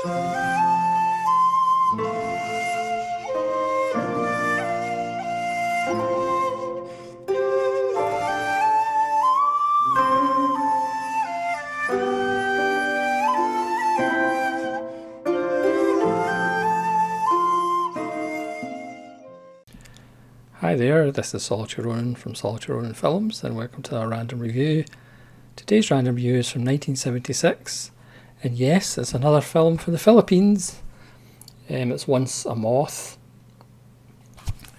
Hi there, this is Solitary Ronin from Solitary Ronin Films, and welcome to our random review. Today's random review is from 1976, and yes, it's another film from the Philippines. It's Once a Moth.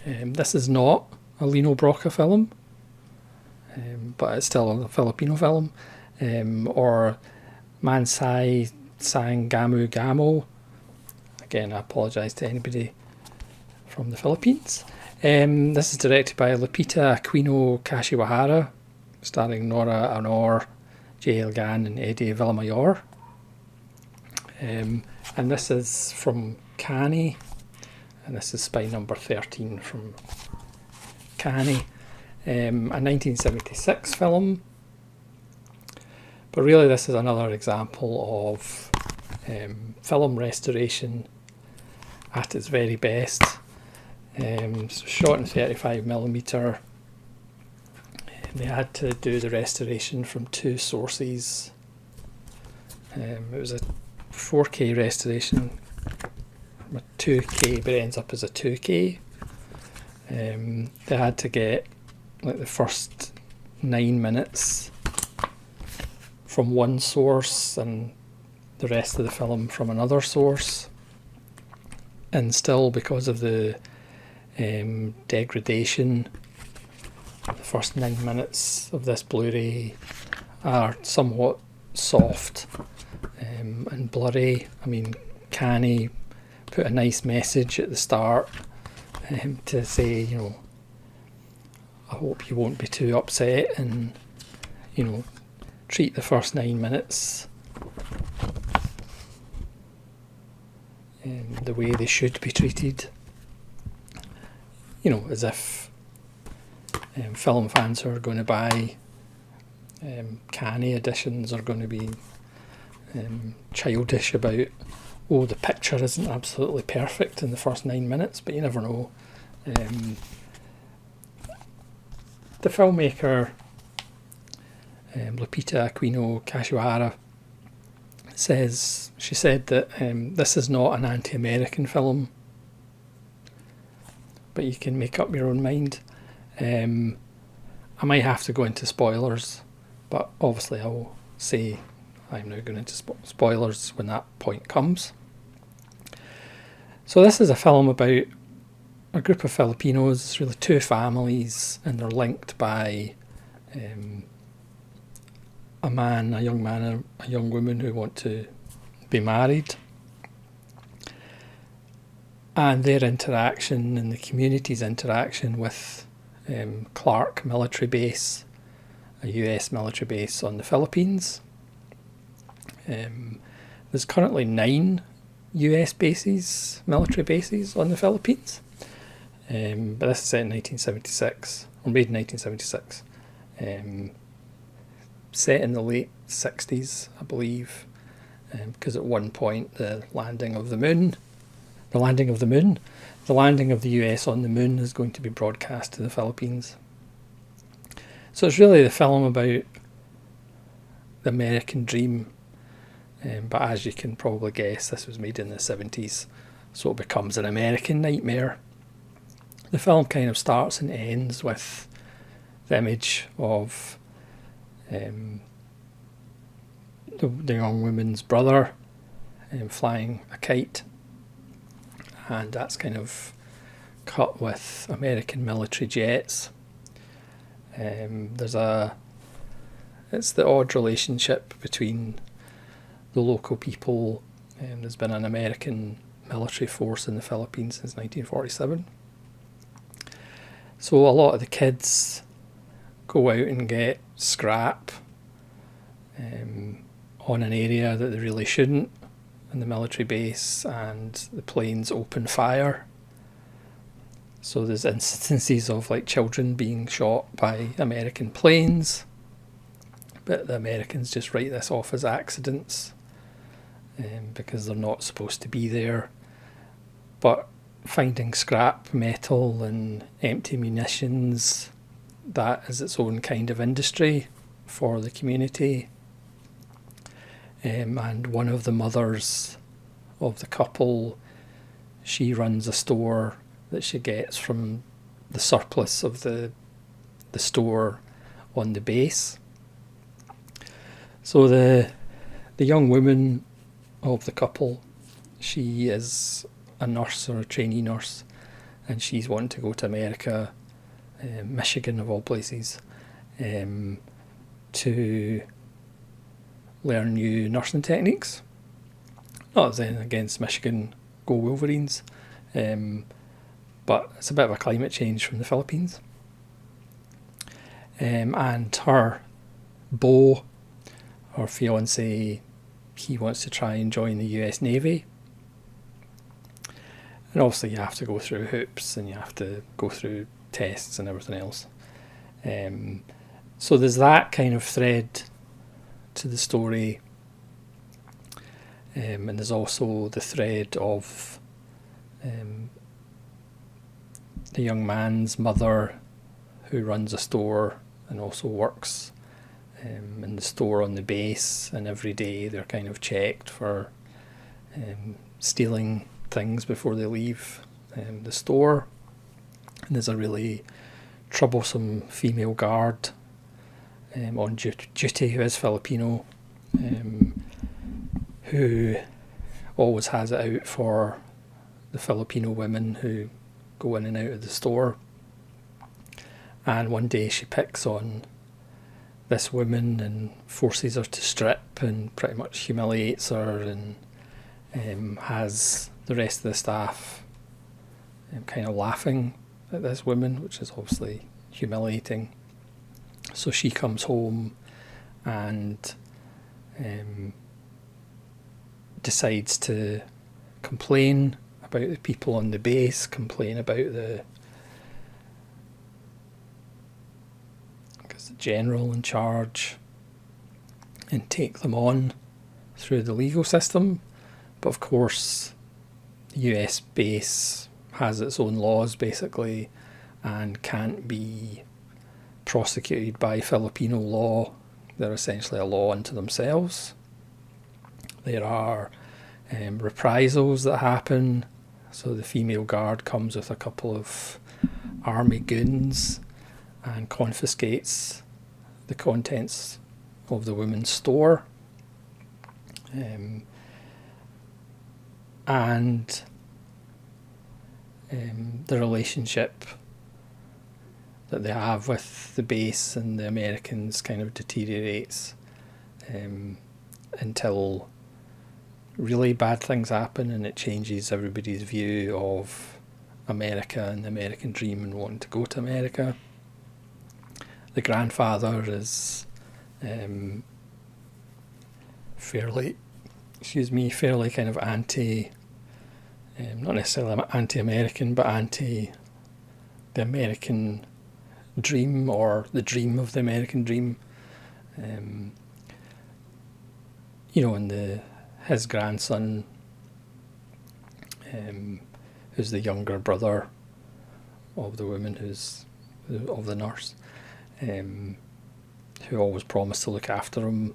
This is not a Lino Brocka film, but it's still a Filipino film, or Mansai Sang Gamu Gamo. Again, I apologise to anybody from the Philippines. This is directed by Lupita Aquino Kashiwahara, starring Nora Aunor, J.L. Gann and Eddie Villamayor. And this is from Canny, and this is spy number 13 from Canny, a 1976 film. But really this is another example of film restoration at its very best. Shot in 35mm. They had to do the restoration from two sources. It was a 4K restoration from a 2K, but it ends up as a 2K. They had to get like the first 9 minutes from one source and the rest of the film from another source, and still, because of the degradation, the first 9 minutes of this Blu-ray are somewhat soft and blurry. I mean, Canny put a nice message at the start to say, you know, I hope you won't be too upset, and, you know, treat the first 9 minutes the way they should be treated. You know, as if film fans who are going to buy Canny editions are going to be childish about, oh, the picture isn't absolutely perfect in the first 9 minutes, but you never know. The filmmaker, Lupita Aquino Kashiwahara, said that this is not an anti-American film, but you can make up your own mind. I might have to go into spoilers, but obviously I will say I'm now going into spoilers when that point comes. So this is a film about a group of Filipinos. It's really two families, and they're linked by a young man and a young woman who want to be married. And their interaction and the community's interaction with Clark military base, a US military base on the Philippines. There's currently 9 US bases, military bases on the Philippines. But this is set in 1976, or made in 1976. Set in the late 60s, I believe, because at one point the landing of the US on the moon is going to be broadcast to the Philippines. So it's really the film about the American dream, but as you can probably guess, this was made in the 70s, so it becomes an American nightmare. The film kind of starts and ends with the image of the young woman's brother flying a kite, and that's kind of cut with American military jets. It's the odd relationship between the local people. There's been an American military force in the Philippines since 1947. So a lot of the kids go out and get scrap on an area that they really shouldn't in the military base, and the planes open fire. So there's instances of like children being shot by American planes, but the Americans just write this off as accidents. because they're not supposed to be there. But finding scrap metal and empty munitions, that is its own kind of industry for the community. And one of the mothers of the couple, she runs a store that she gets from the surplus of the store on the base. So the young woman of the couple, she is a nurse or a trainee nurse, and she's wanting to go to America, Michigan of all places, to learn new nursing techniques. Not as anything against Michigan, go Wolverines, but it's a bit of a climate change from the Philippines. And her beau, her fiance, he wants to try and join the US Navy. And obviously you have to go through hoops and you have to go through tests and everything else. So there's that kind of thread to the story. And there's also the thread of the young man's mother, who runs a store and also works in the store on the base, and every day they're kind of checked for stealing things before they leave the store. And there's a really troublesome female guard on duty who is Filipino, who always has it out for the Filipino women who go in and out of the store. And one day she picks on this woman and forces her to strip and pretty much humiliates her, and has the rest of the staff kind of laughing at this woman, which is obviously humiliating. So she comes home and decides to complain about the people on the base, complain about the general in charge, and take them on through the legal system. But of course the US base has its own laws basically, and can't be prosecuted by Filipino law. They're essentially a law unto themselves. There are reprisals that happen. So the female guard comes with a couple of army goons and confiscates the contents of the women's store. And the relationship that they have with the base and the Americans kind of deteriorates until really bad things happen, and it changes everybody's view of America and the American dream and wanting to go to America. The grandfather is fairly kind of anti, not necessarily anti-American, but anti the American dream, or the dream of the American dream. And his grandson, who's the younger brother of the woman of the nurse, who always promised to look after him.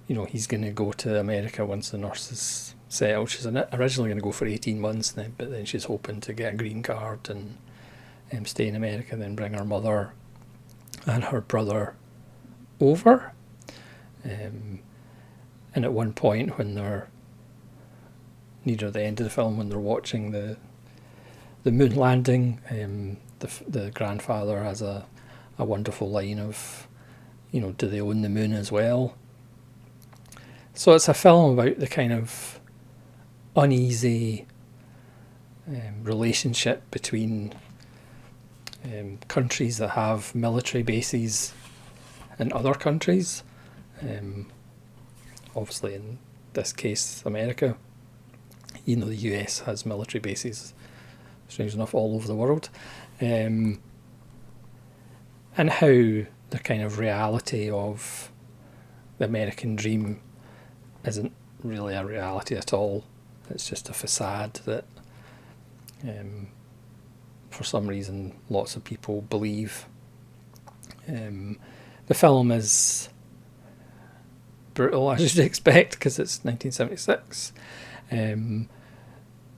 He's going to go to America once the nurse is settled. She's originally going to go for 18 months, but then she's hoping to get a green card and stay in America, then bring her mother and her brother over. And at one point, when they're near the end of the film, when they're watching the moon landing, the grandfather has a wonderful line of, do they own the moon as well? So it's a film about the kind of uneasy relationship between countries that have military bases in other countries. Obviously, in this case, America. The US has military bases, strange enough, all over the world. And how the kind of reality of the American dream isn't really a reality at all. It's just a facade that for some reason lots of people believe. The film is brutal, as you'd expect, because it's 1976.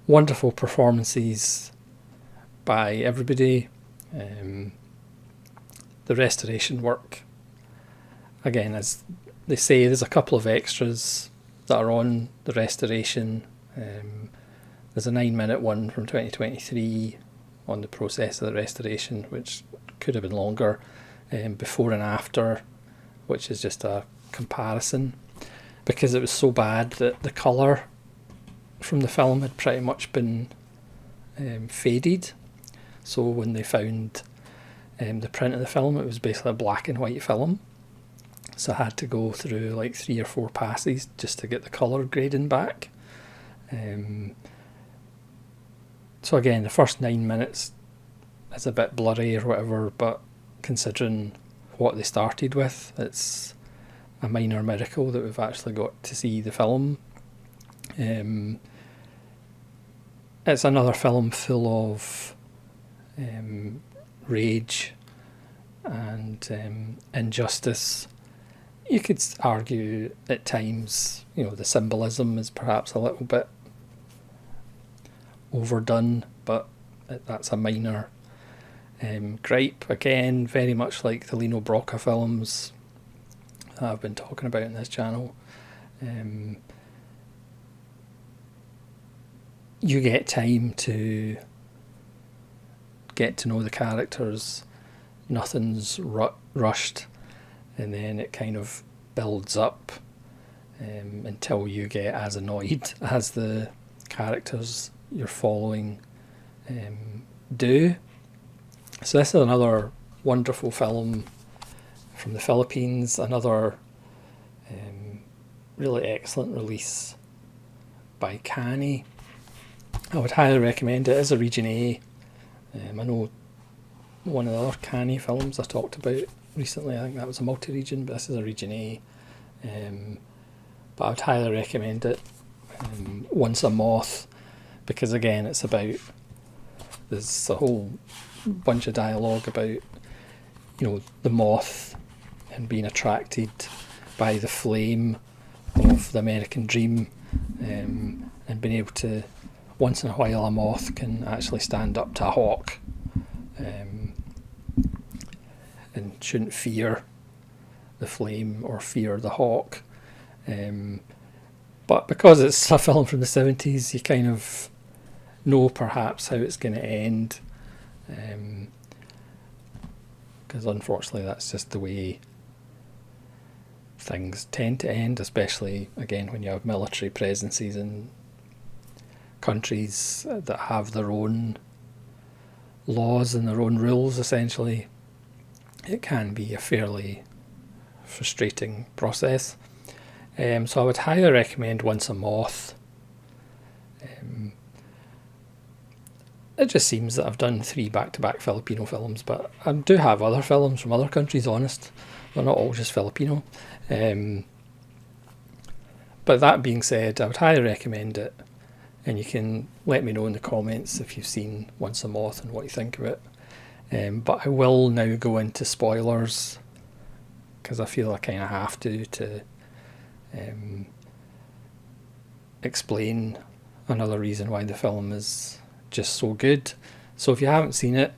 Wonderful performances by everybody. The restoration work, again, as they say, there's a couple of extras that are on the restoration. There's a 9-minute one from 2023 on the process of the restoration, which could have been longer, before and after, which is just a comparison, because it was so bad that the colour from the film had pretty much been faded. So when they found the print of the film, it was basically a black and white film. So I had to go through like 3 or 4 passes just to get the colour grading back. So again, the first 9 minutes is a bit blurry or whatever, but considering what they started with, it's a minor miracle that we've actually got to see the film. It's another film full of rage and injustice. You could argue at times, the symbolism is perhaps a little bit overdone, but that's a minor gripe. Again, very much like the Lino Brocca films that I've been talking about in this channel. You get time to get to know the characters. Nothing's rushed, and then it kind of builds up until you get as annoyed as the characters you're following do. So this is another wonderful film from the Philippines, another really excellent release by Canny. I would highly recommend it. It is a Region A. I know one of the other Canny films I talked about recently, I think that was a multi-region, but this is a Region A. But I would highly recommend it. Once a Moth, because again it's about, there's a whole bunch of dialogue about the moth and being attracted by the flame of the American dream, and being able to, once in a while, a moth can actually stand up to a hawk, and shouldn't fear the flame or fear the hawk. But because it's a film from the 70s, you kind of know perhaps how it's going to end, because unfortunately that's just the way things tend to end, especially again when you have military presences in countries that have their own laws and their own rules. Essentially, it can be a fairly frustrating process. So I would highly recommend Once a Moth. It just seems that I've done 3 back-to-back Filipino films, but I do have other films from other countries, honest. They're not all just Filipino. But that being said, I would highly recommend it, and you can let me know in the comments if you've seen Once a Moth and what you think of it. But I will now go into spoilers, because I feel I kind of have to explain another reason why the film is just so good. So if you haven't seen it,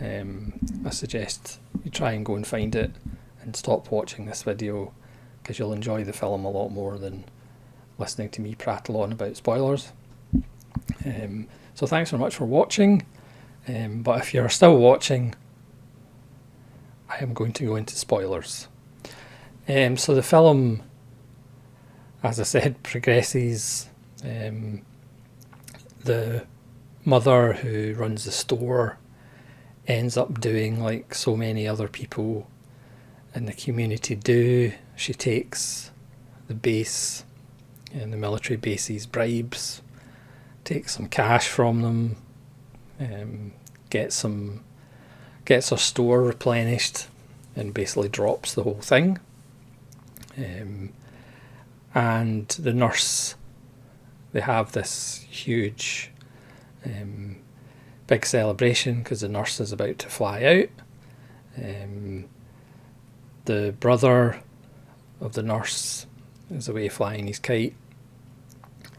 I suggest you try and go and find it and stop watching this video, because you'll enjoy the film a lot more than listening to me prattle on about spoilers. So thanks very much for watching, but if you're still watching, I am going to go into spoilers. So the film, as I said, progresses. The mother who runs the store ends up doing like so many other people in the community do. She takes the base and the military base's bribes, takes some cash from them, gets her store replenished, and basically drops the whole thing. and the nurse, they have this huge big celebration because the nurse is about to fly out. The brother of the nurse is away flying his kite,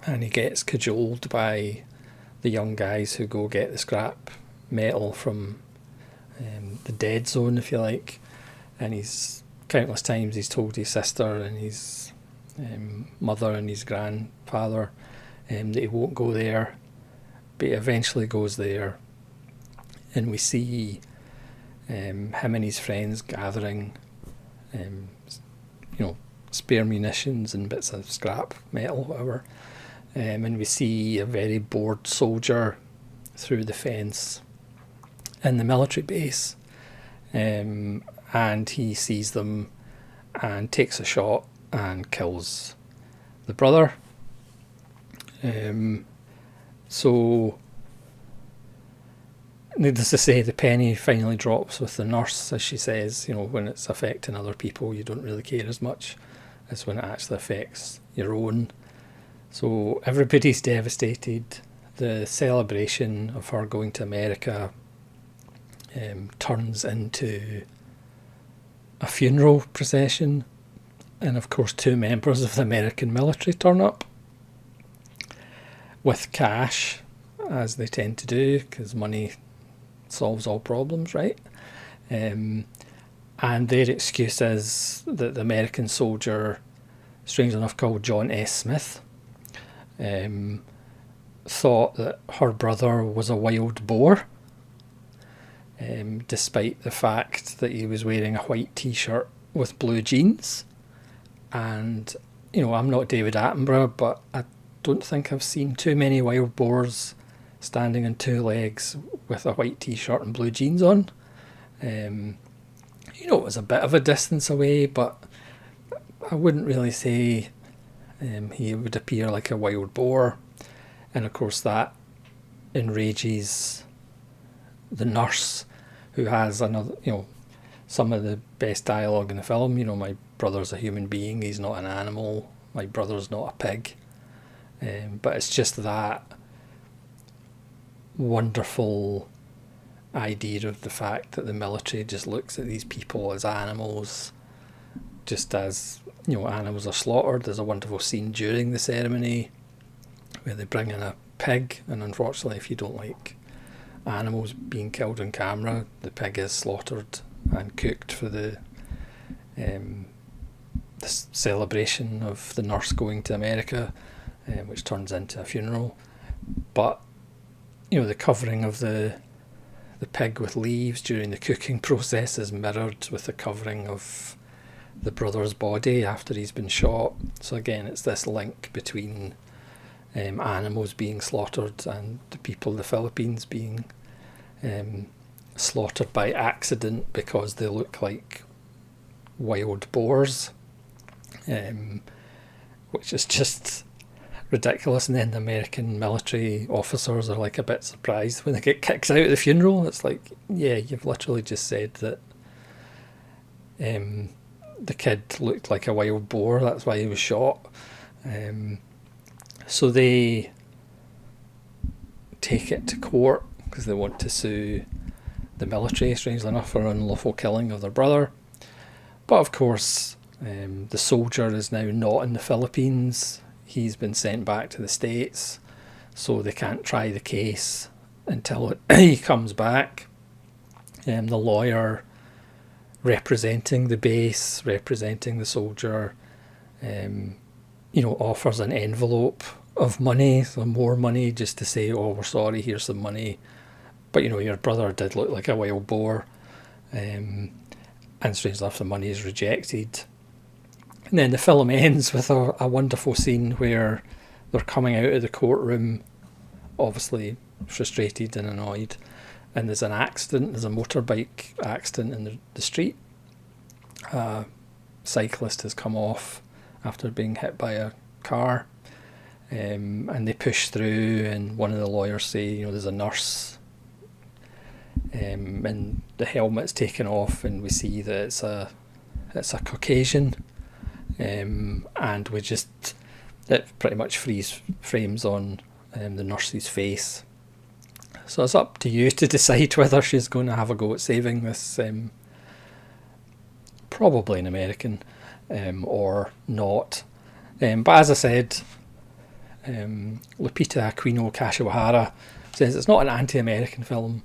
and he gets cajoled by the young guys who go get the scrap metal from the dead zone, if you like. And he's countless times he's told his sister and his mother and his grandfather that he won't go there, but he eventually goes there, and we see him and his friends gathering spare munitions and bits of scrap metal, whatever, and we see a very bored soldier through the fence in the military base, and he sees them and takes a shot and kills the brother. So needless to say, the penny finally drops with the nurse, as she says, when it's affecting other people, you don't really care as much as when it actually affects your own. So everybody's devastated. The celebration of her going to America turns into a funeral procession, and of course 2 members of the American military turn up with cash, as they tend to do, because money solves all problems, right? And their excuse is that the American soldier, strange enough called John S. Smith, thought that her brother was a wild boar, despite the fact that he was wearing a white t-shirt with blue jeans. And I'm not David Attenborough, but I don't think I've seen too many wild boars standing on 2 legs with a white t-shirt and blue jeans on. It was a bit of a distance away, but I wouldn't really say he would appear like a wild boar. And of course that enrages the nurse, who has another, some of the best dialogue in the film. My brother's a human being, he's not an animal, my brother's not a pig. But it's just that wonderful idea of the fact that the military just looks at these people as animals, just as animals are slaughtered. There's a wonderful scene during the ceremony where they bring in a pig, and unfortunately, if you don't like animals being killed on camera, the pig is slaughtered and cooked for the celebration of the nurse going to America, which turns into a funeral. But the covering of the pig with leaves during the cooking process is mirrored with the covering of the brother's body after he's been shot. So again, it's this link between animals being slaughtered and the people of the Philippines being slaughtered by accident because they look like wild boars, which is just ridiculous. And then the American military officers are like a bit surprised when they get kicked out at the funeral. It's like, yeah, you've literally just said that the kid looked like a wild boar, that's why he was shot. So they take it to court because they want to sue the military, strangely enough, for unlawful killing of their brother. But of course, the soldier is now not in the Philippines. He's been sent back to the States, so they can't try the case until he comes back. The lawyer representing the base, representing the soldier, offers an envelope of money, so more money, just to say, oh, we're sorry, here's some money. But your brother did look like a wild boar. And strangely enough, the money is rejected. And then the film ends with a wonderful scene where they're coming out of the courtroom, obviously frustrated and annoyed, and there's an accident, there's a motorbike accident in the street. A cyclist has come off after being hit by a car, and they push through, and one of the lawyers say, there's a nurse, and the helmet's taken off, and we see that it's a Caucasian and it pretty much freeze frames on the nurse's face. So it's up to you to decide whether she's going to have a go at saving this, probably an American, or not. But as I said, Lupita Aquino Kashiwahara says it's not an anti-American film.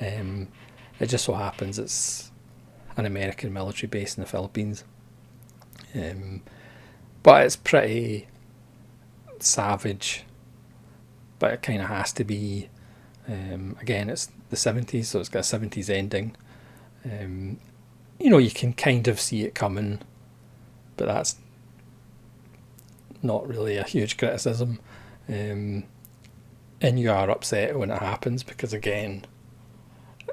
It just so happens it's an American military base in the Philippines. But it's pretty savage, but it kind of has to be. Again, it's the 70s, so it's got a 70s ending. You can kind of see it coming, but that's not really a huge criticism. And you are upset when it happens, because again,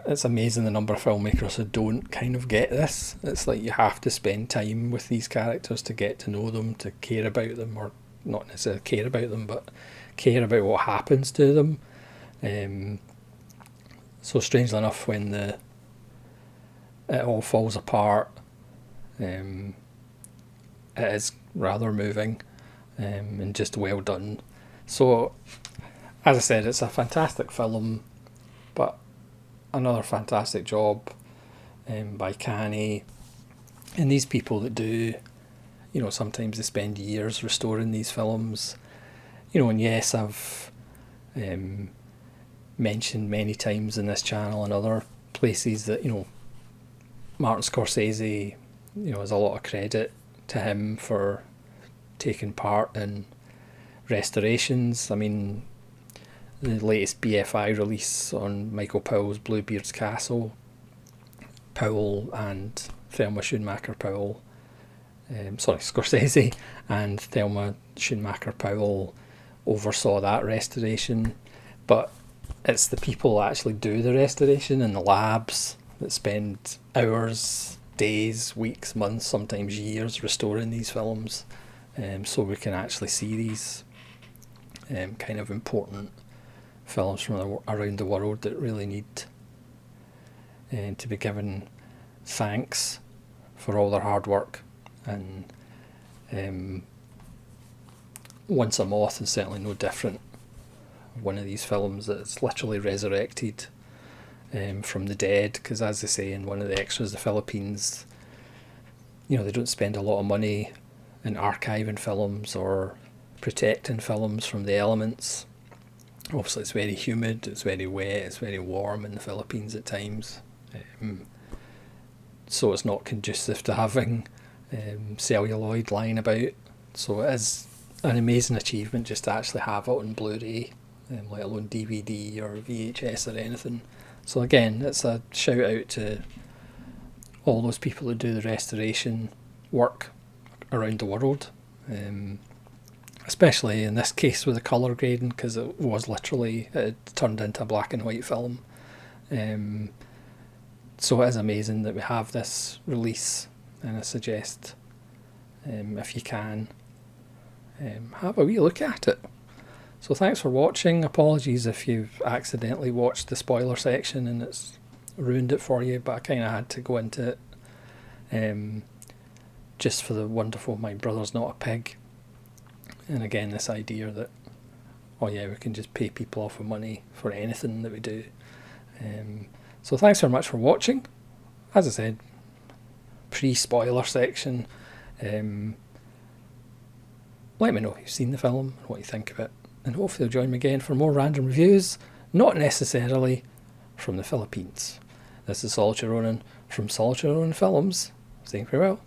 it's amazing the number of filmmakers who don't kind of get this. It's like you have to spend time with these characters to get to know them, to care about them, or not necessarily care about them, but care about what happens to them. So strangely enough, when it all falls apart, it is rather moving, and just well done. So, as I said, it's a fantastic film, but another fantastic job by Canny, and these people that do, sometimes they spend years restoring these films. And yes, I've mentioned many times in this channel and other places that Martin Scorsese, there's a lot of credit to him for taking part in restorations. I mean, the latest BFI release on Michael Powell's Bluebeard's Castle, Powell and Thelma Schoonmaker Powell, Scorsese and Thelma Schoonmaker Powell oversaw that restoration, but it's the people that actually do the restoration in the labs that spend hours, days, weeks, months, sometimes years restoring these films, so we can actually see these kind of important films from around the world that really need to be given thanks for all their hard work. And Once a Moth is certainly no different. One of these films that's literally resurrected from the dead, because as they say in one of the extras, the Philippines, they don't spend a lot of money in archiving films or protecting films from the elements. Obviously it's very humid, it's very wet, it's very warm in the Philippines at times, so it's not conducive to having celluloid lying about. So it is an amazing achievement just to actually have it on Blu-ray, let alone DVD or VHS or anything. So again, it's a shout out to all those people who do the restoration work around the world, especially in this case with the colour grading, because it was literally turned into a black and white film. So it is amazing that we have this release, and I suggest if you can, have a wee look at it. So thanks for watching. Apologies if you've accidentally watched the spoiler section and it's ruined it for you, but I kind of had to go into it just for the wonderful My Brother's Not a Pig. And again, this idea that, we can just pay people off with money for anything that we do. So thanks very much for watching. As I said, pre-spoiler section. Let me know if you've seen the film and what you think of it. And hopefully you'll join me again for more random reviews, not necessarily from the Philippines. This is Solitaire Ronan from Solitaire Ronan Films, saying farewell.